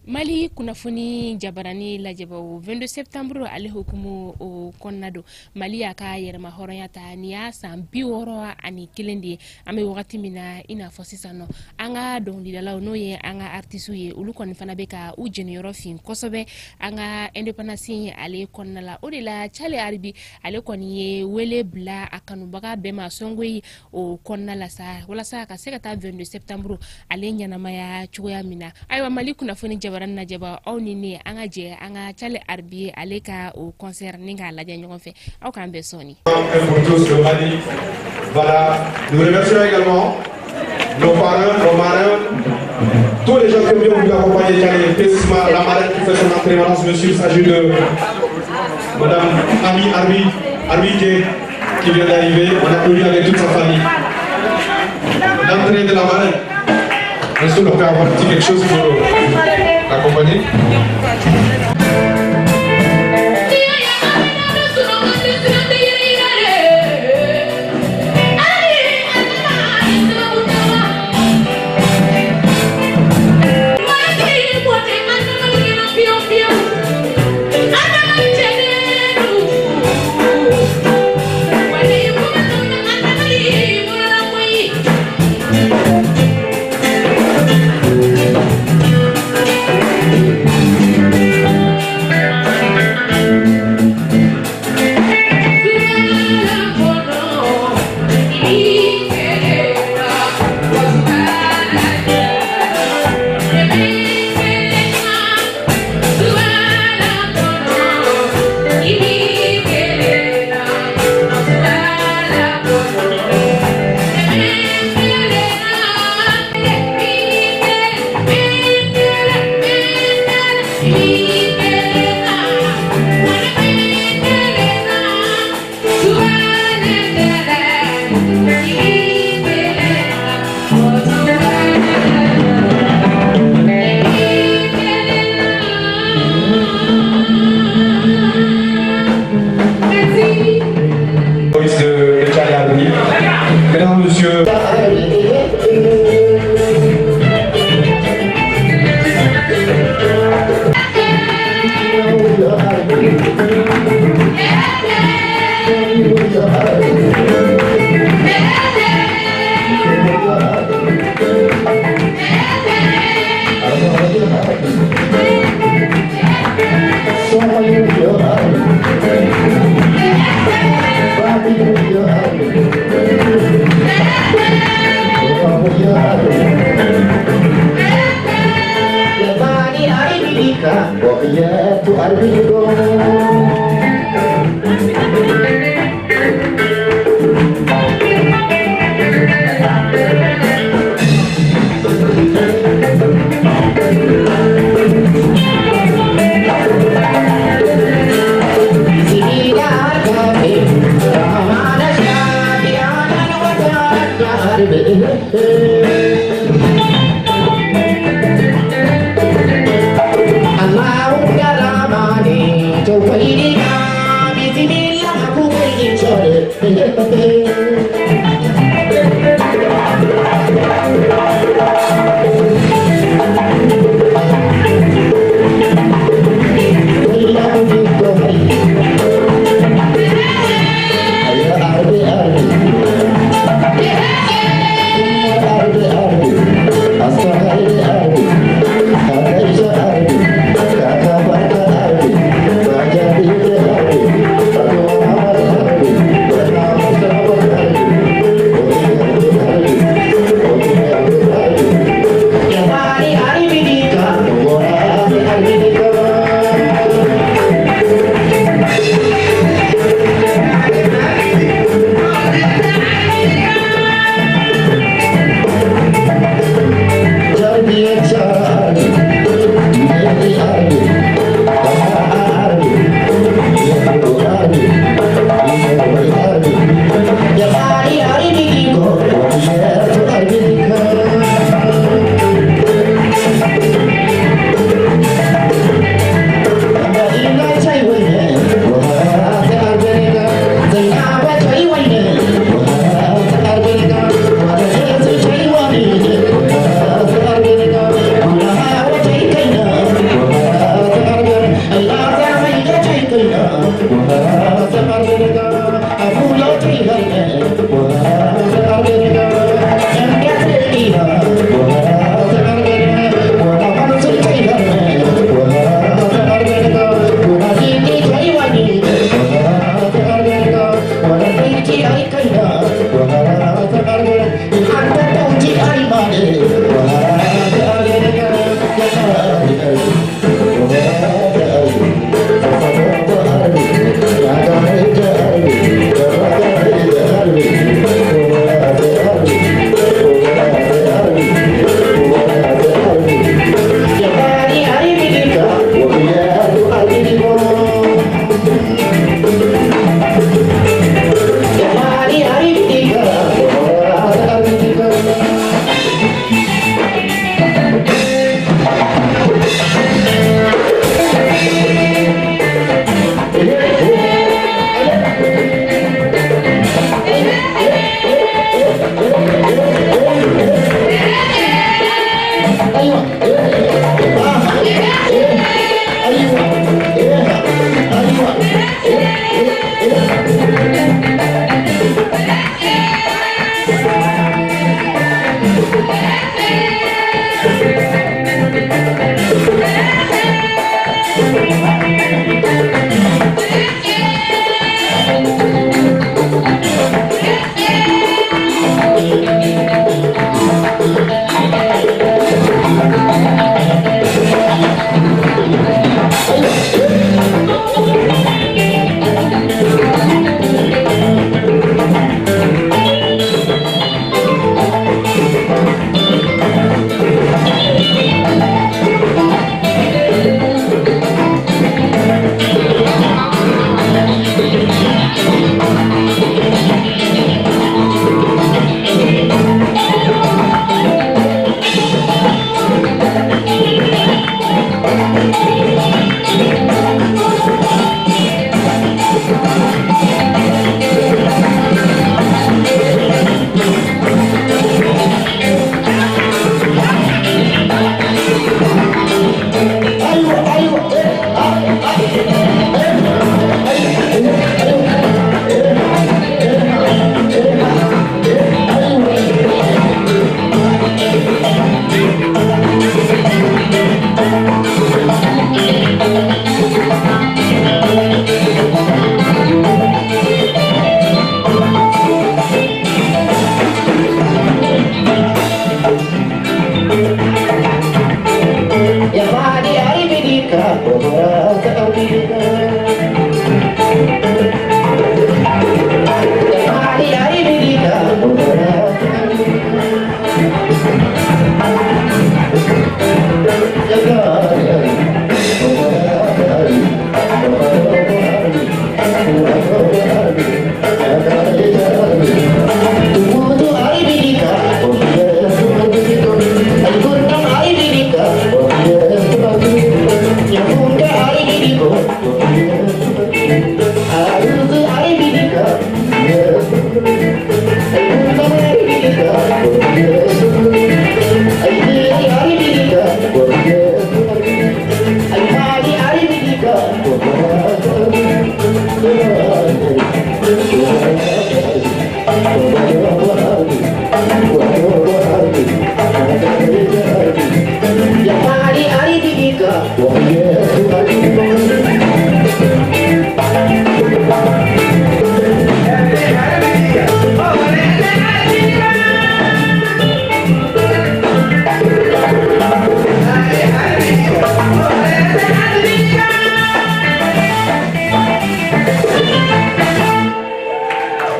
Mali kunafoni jabarani lajabau 22 septembre ale hukumu o konnado Mali aka yerma horoyata niya san biworo ani kilendi ame wakati mina ina fosisano anga don lidala no ye anga artisu ye ulu kon fana beka u jenioro fin kosobe anga independence ale konnala odela chale arbi ale kon ye wele bla akanu baga bema songwe o konnala sa wala sa ka sekata 22 septembre ale nyana maya chuya mina aywa Mali kunafoni jabaran na jaba oni ne anga je anga chale arbi aleka au concert ninga la ñongo fe au kambe soni pour tous le Mali. Voilà, nous remercions également nos parents, nos marins, tous les gens qui ont voulu accompagner Tchale Pessima, la marraine qui fait son entrée maintenant ce monsieur, il s'agit de madame Arbi qui vient d'arriver, on applaudit avec toute sa famille. L'entrée de la marraine. Est-ce qu'on peut avoir dit quelque chose pour l'accompagner? Mesdames, Messieurs, Allah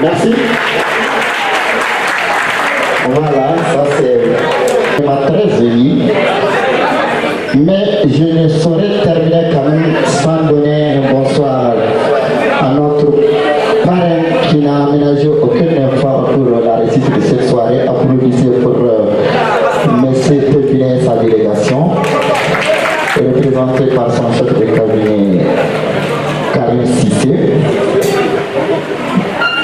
Merci. Voilà, ça c'est ma très jolie. Mais je ne saurais terminer quand même sans donner un bonsoir à notre parrain qui n'a aménagé aucun effort pour la réussite de cette soirée. Applaudissez pour M. Pépinet et sa délégation, représenté par son chef de cabinet Karim Sissé.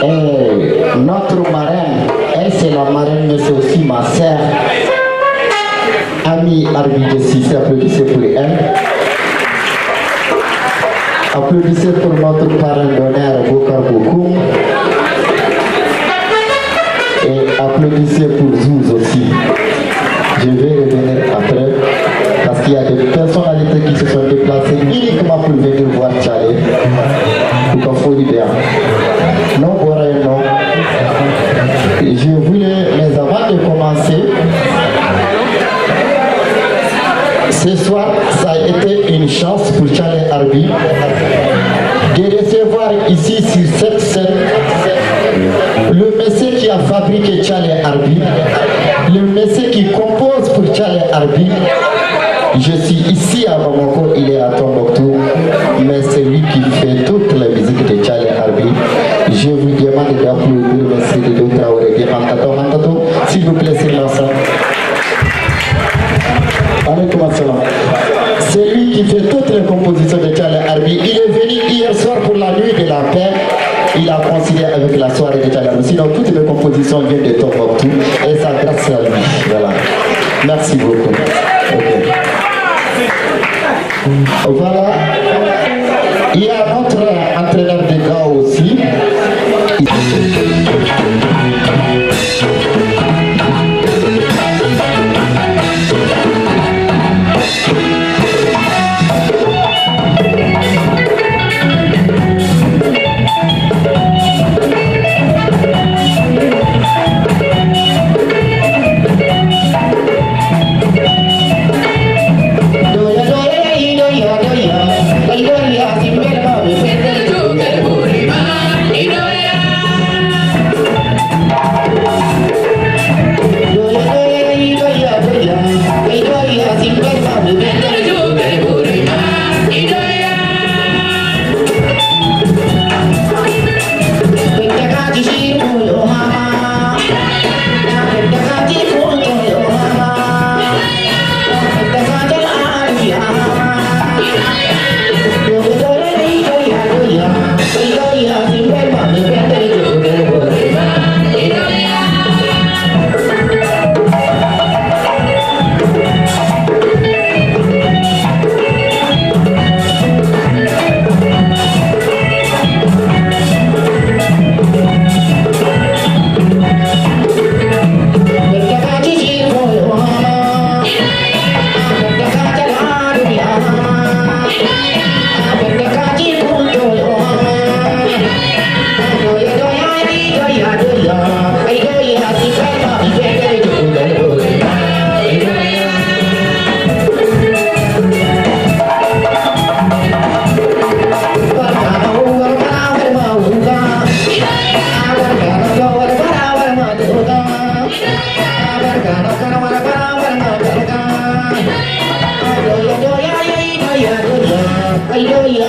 Et notre marraine, elle c'est la marraine, mais c'est aussi ma sœur, Ami Arbi Sissé, applaudissez pour elle. Applaudissez pour notre parrain d'honneur, Bokar Bokoum. Et applaudissez pour Zouz aussi. Je vais revenir après, parce qu'il y a des personnalités qui se sont déplacées uniquement pour venir voir Tchale. Donc il faut dire bien. Non, voilà, non. Je voulais, mais avant de commencer, ce soir, ça a été une chance pour Tchale Arbi de recevoir ici sur cette scène le monsieur qui a fabriqué Tchale Arbi, le monsieur qui compose pour Tchale Arbi. Je suis ici à Bamako, il est à Tombouctou, mais c'est lui qui fait toute la musique de Tchale Arbi. Je vous demande d'applaudir M. Doudou Traoré. S'il vous plaît, c'est l'ensemble. C'est lui qui fait toutes les compositions de Tchale Arbi. Il est venu hier soir pour la nuit de la paix. Il a considéré avec la soirée de Tchale Arbi. Sinon, toutes les compositions viennent de Tombouctou. Et ça grâce à lui. Voilà. Merci beaucoup. Okay. Voilà. Il y a notre entraîneur de gars aussi. Doya, doya, doya, doya.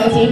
Ay,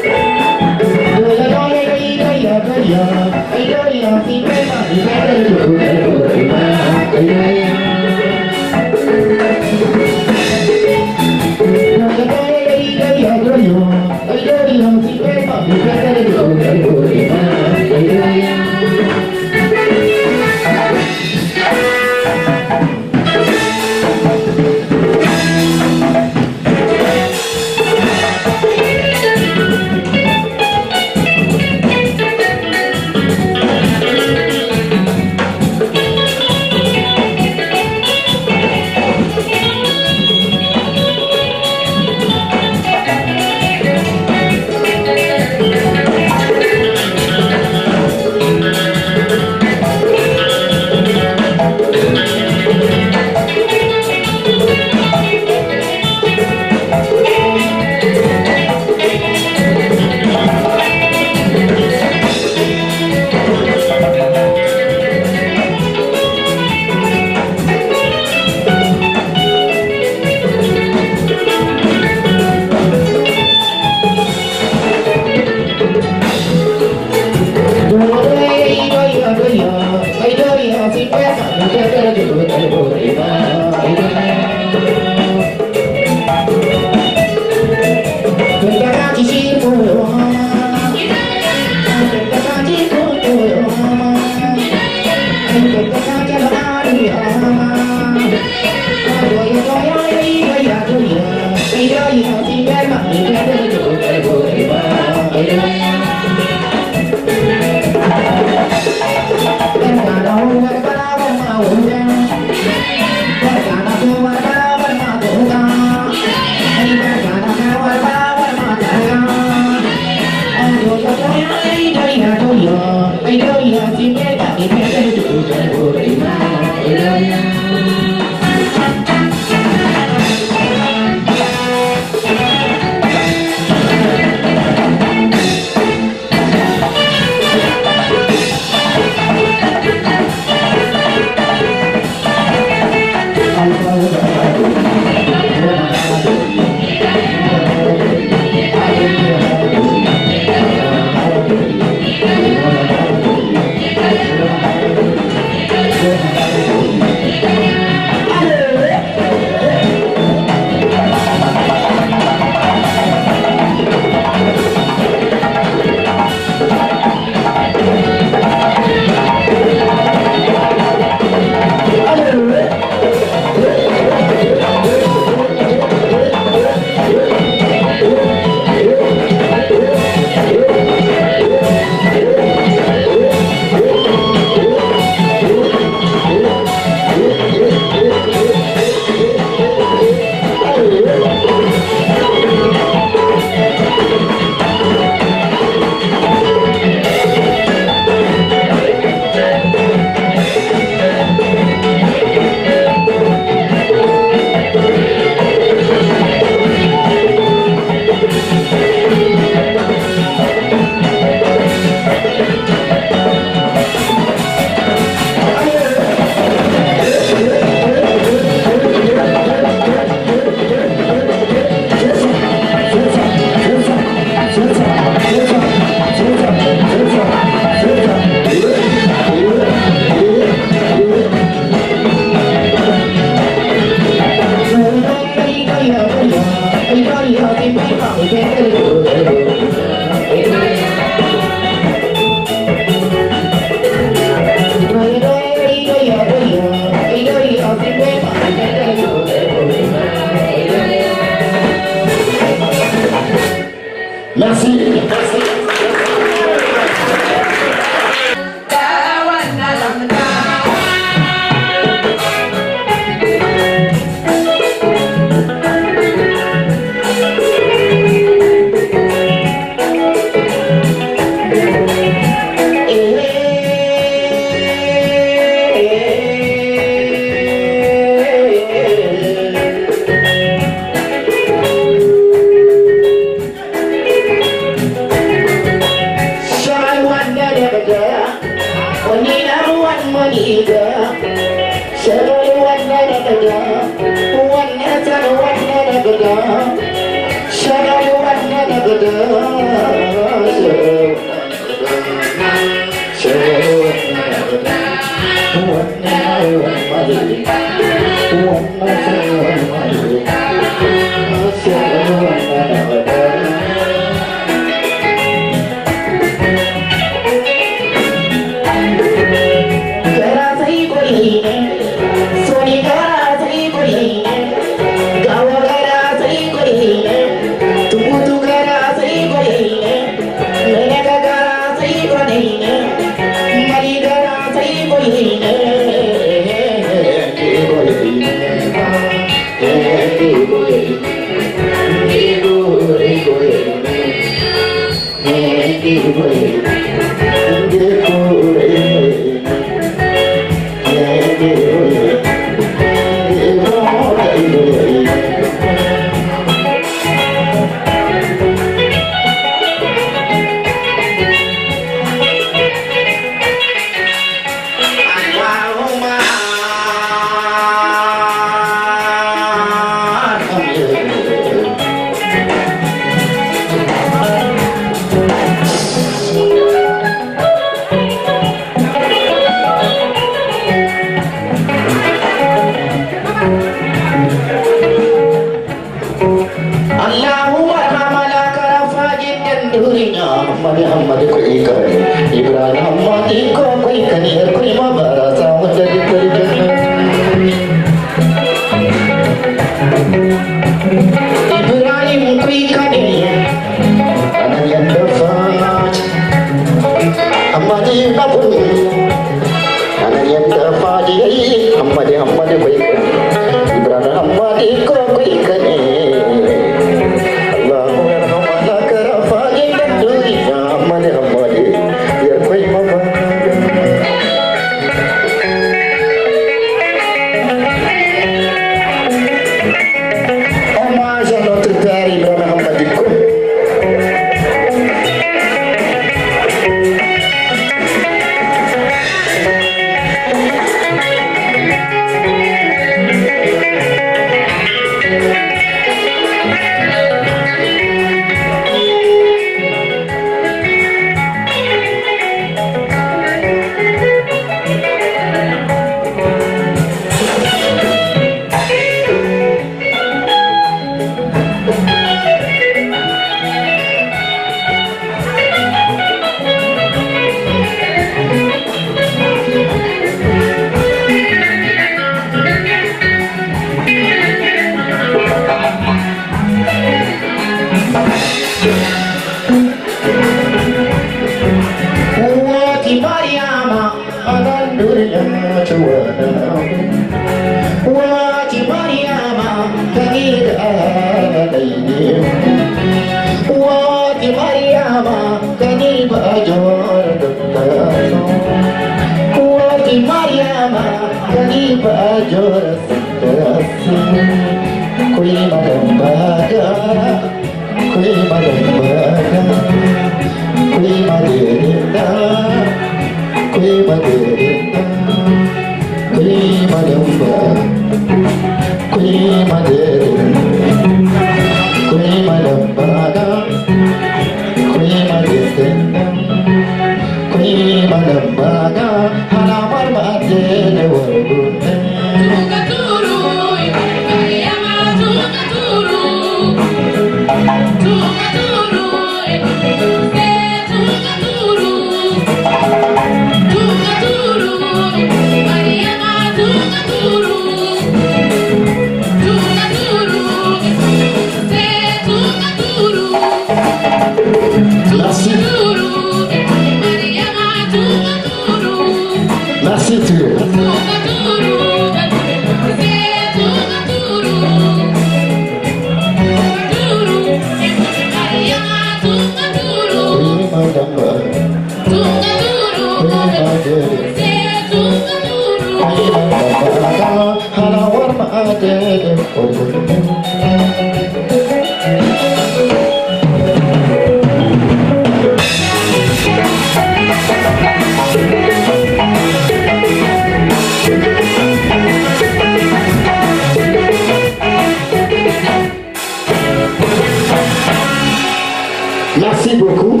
Merci beaucoup.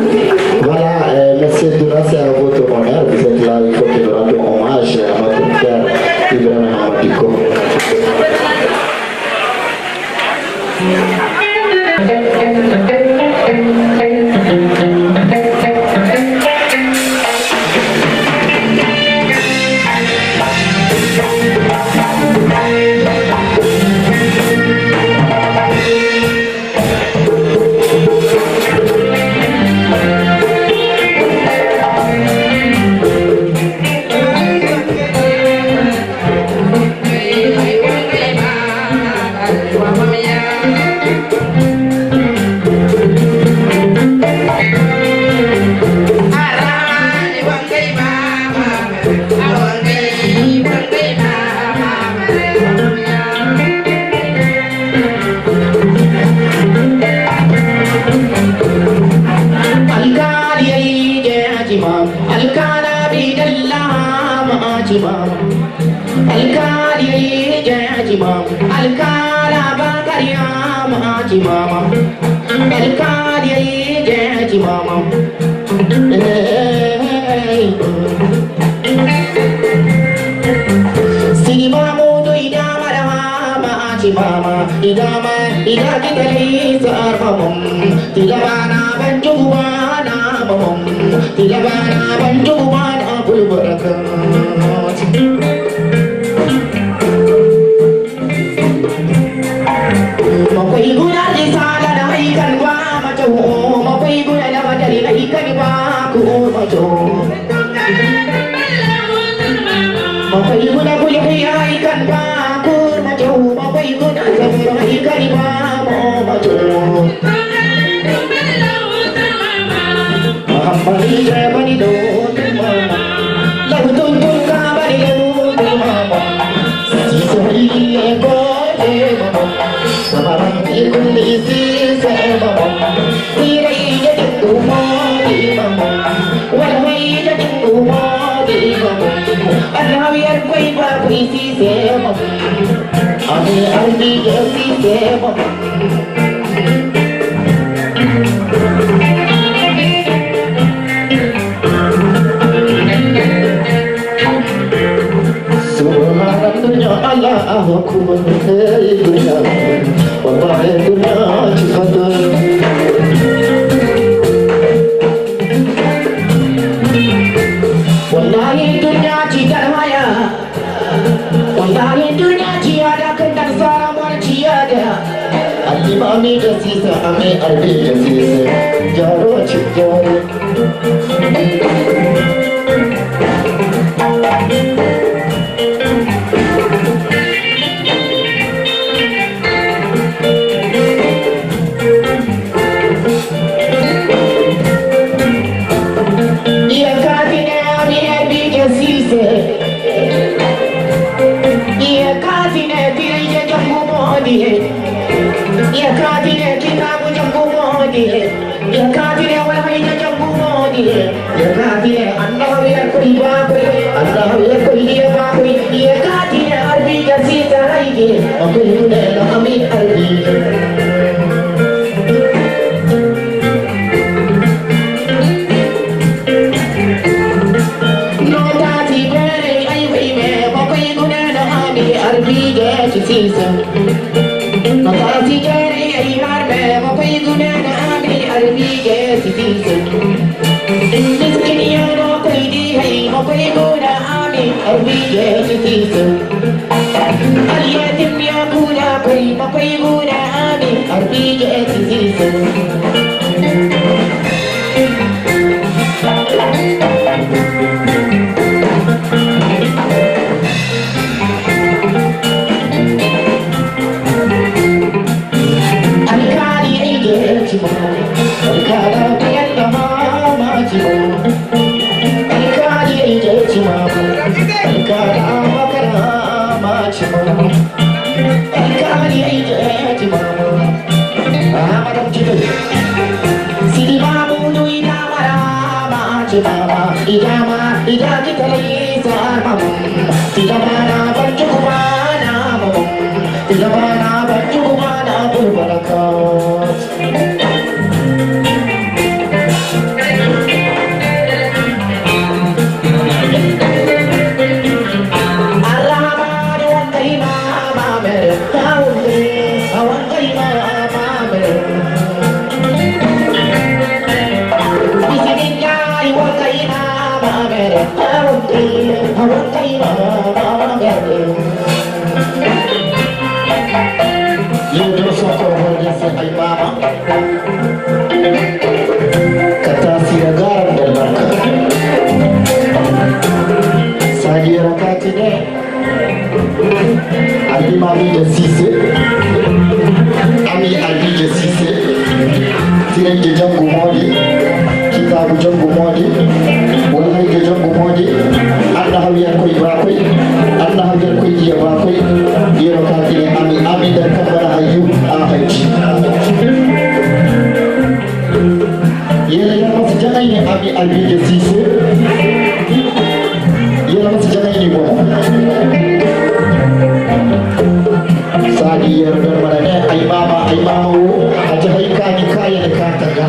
Voilà, monsieur Douna, c'est à votre honneur. Vous êtes là, il faut que nous rendions hommage à notre frère Ibrahim Amadiko. se ay mama kata siragaram del barka sagi rakatine ali mami de Cissé ami ali de Cissé tire je jangu modi kitabu jangu modi wala je jangu modi anda hawiya koy ba koy anda hawiya koy dia ba koy dia rakatine ami dan kabara ayu ahaji yele ya mas jangai ni ami ali de Cissé yele mas jangai ni bo sadi yer dar marane ay mama wo aja hay kani kaya ne kataga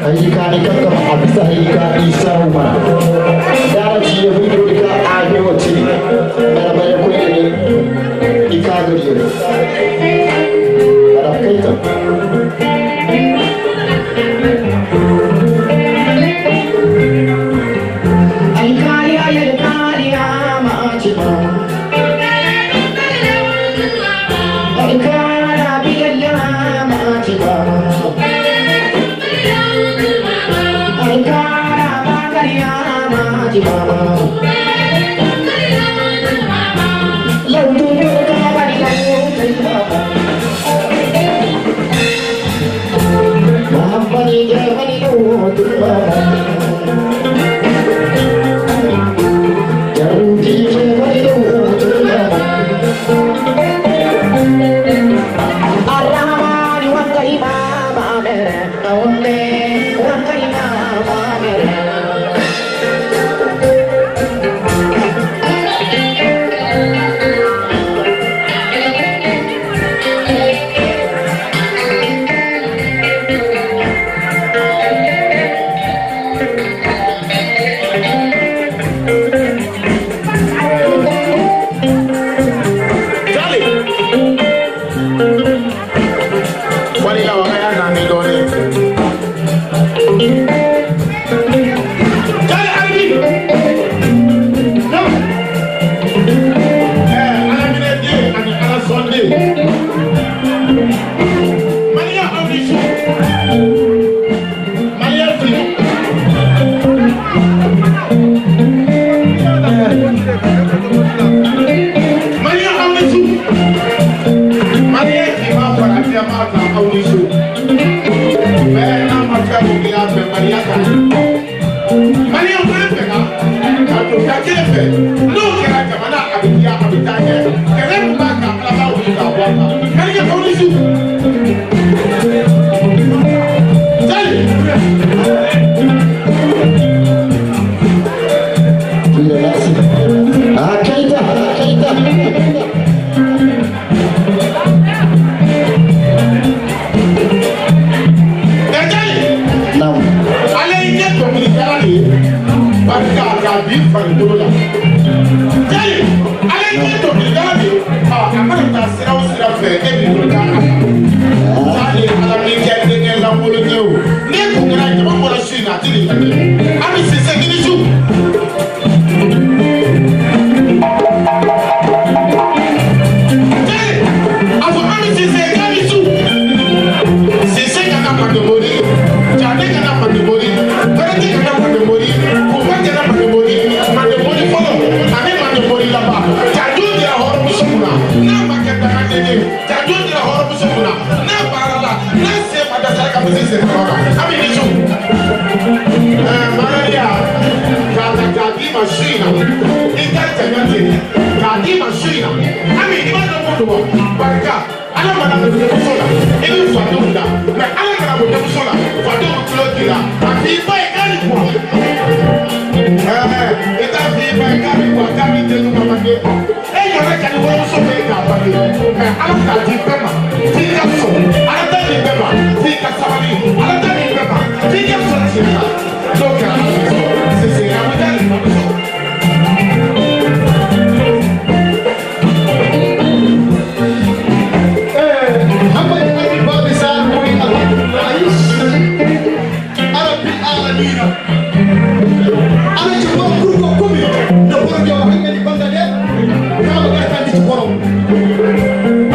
ay kani kakka abisa hay ka isa uma dara ci yebu do ka ajo ci dara bare ko ni ikago yero ada kaita ay kali ama ci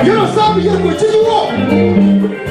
Yo no sabe, yo no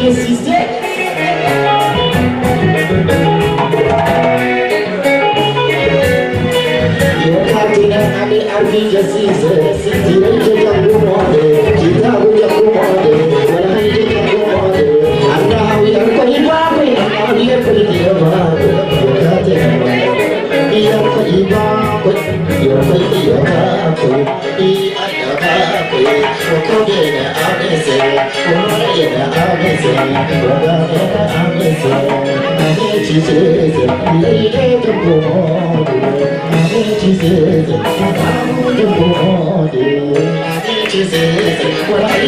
assisté. What